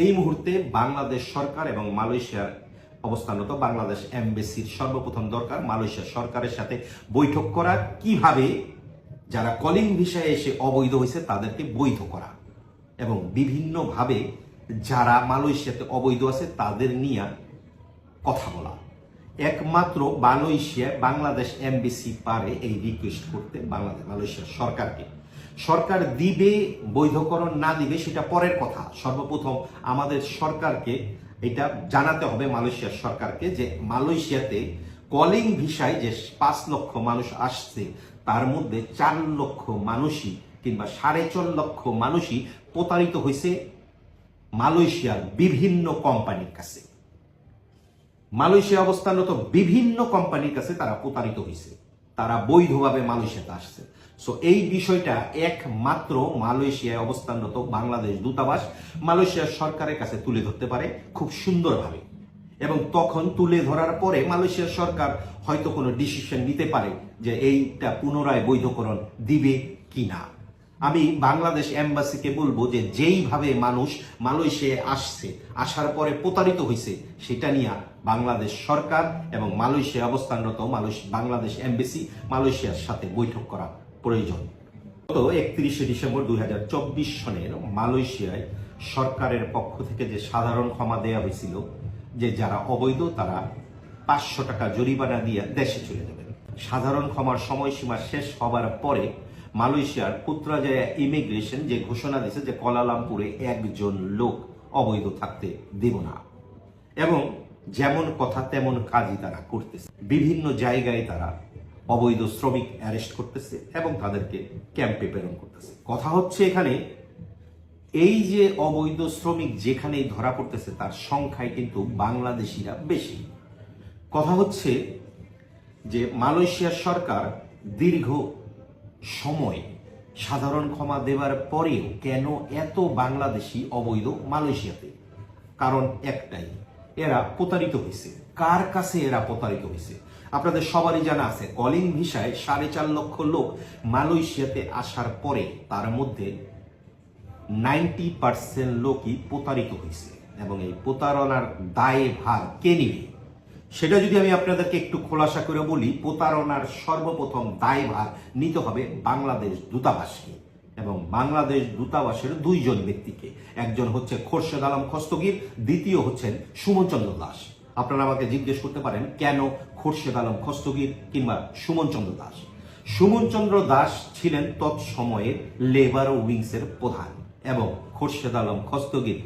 এই মুহূর্তে বাংলাদেশ সরকার এবং মালয়েশিয়ার অবস্থানরত বাংলাদেশ এমবেসির সর্বপ্রথম দরকার মালয়েশিয়া সরকারের সাথে বৈঠক করা, কিভাবে যারা কলিং ভিসায় এসে অবৈধ হয়েছে তাদেরকে বৈধ করা, এবং বিভিন্নভাবে যারা মালয়েশিয়াতে অবৈধ আছে তাদের নিয়ে কথা বলা। একমাত্র মালয়েশিয়ায় বাংলাদেশ এমবেসি পারে এই রিকোয়েস্ট করতে মালয়েশিয়ার সরকারকে। সরকার দিবে বৈধকরণ না দিবে সেটা পরের কথা। সর্বপ্রথম আমাদের সরকারকে এটা জানাতে হবে মালয়েশিয়ার সরকারকে যে মালয়েশিয়াতে কলিং ভিসায় যে 5 লক্ষ মানুষ আসছে তার মধ্যে 4 লক্ষ মানুষই কিংবা 4.5 লক্ষ মানুষই প্রতারিত হয়েছে মালয়েশিয়ার বিভিন্ন কোম্পানির কাছে। মালয়েশিয়া অবস্থানরত বিভিন্ন কোম্পানির কাছে তারা প্রতারিত হয়েছে, তারা বৈধভাবে মালয়েশিয়াতে আসছে। সো এই বিষয়টা একমাত্র মালয়েশিয়ায় অবস্থানরত বাংলাদেশ দূতাবাস মালয়েশিয়ার সরকারের কাছে তুলে ধরতে পারে খুব সুন্দরভাবে, এবং তখন তুলে ধরার পরে মালয়েশিয়ার সরকার হয়তো কোনো ডিসিশন নিতে পারে যে এইটা পুনরায় বৈধকরণ দিবে কিনা। আমি বাংলাদেশ এম্বাসিকে বলবো যে যেইভাবে মানুষ মালয়েশিয়ায় আসছে, আসার পরে প্রতারিত হয়েছে, সেটা নিয়ে বাংলাদেশ সরকার এবং মালয়েশিয়া অবস্থানরত বাংলাদেশ এমবেসি মালয়েশিয়ার সাথে বৈঠক করা প্রয়োজন। গত 31শে ডিসেম্বর 2024 সনের মালয়েশিয়ায় সরকারের পক্ষ থেকে যে সাধারণ ক্ষমা দেওয়া হয়েছিল যে যারা অবৈধ তারা 500 টাকা জরিমানা দিয়ে দেশে চলে যাবেন। সাধারণ ক্ষমার সময়সীমা শেষ হবার পরে মালয়েশিয়ার পুত্রাজায়া ইমিগ্রেশন যে ঘোষণা দিয়েছে যে কুয়ালালামপুরে একজন লোক অবৈধ থাকতে দেব না, এবং যেমন কথা তেমন কাজই তারা করতেছে। বিভিন্ন জায়গায় তারা অবৈধ শ্রমিক অ্যারেস্ট করতেছে এবং তাদেরকে ক্যাম্পে প্রেরণ করতেছে। কথা হচ্ছে এখানে এই যে অবৈধ শ্রমিক যেখানেই ধরা পড়তেছে তার সংখ্যায় কিন্তু বাংলাদেশিরা বেশি। কথা হচ্ছে যে মালয়েশিয়ার সরকার দীর্ঘ সময় সাধারণ ক্ষমা দেওয়ার পরেও কেন এত বাংলাদেশি অবৈধ মালয়েশিয়াতে? কারণ একটাই, এরা প্রতারিত হয়েছে। কার কাছে এরা প্রতারিত হয়েছে? আপনাদের সবারই জানা আছে, কলিং ভিসায় 4.5 লক্ষ লোক মালয়েশিয়াতে আসার পরে তার মধ্যে 90% লোকই প্রতারিত হয়েছে, এবং এই প্রতারণার দায় ভার কে নিবে সেটা যদি আমি আপনাদেরকে একটু খোলাসা করে বলি, প্রতারণার সর্বপ্রথম দায়ভার নিতে হবে বাংলাদেশ দূতাবাসকে, এবং বাংলাদেশ দূতাবাসের 2 জন ব্যক্তিকে। একজন হচ্ছে খোরশেদ আলম খস্তগীর, দ্বিতীয় হচ্ছেন সুমন চন্দ্র দাস। আপনারা আমাকে জিজ্ঞেস করতে পারেন কেন খোরশেদ আলম খস্তগীর কিংবা সুমন চন্দ্র দাস? সুমন চন্দ্র দাস ছিলেন তৎসময়ের লেবার উইংসের প্রধান এবং খোরশেদ আলম খস্তগীর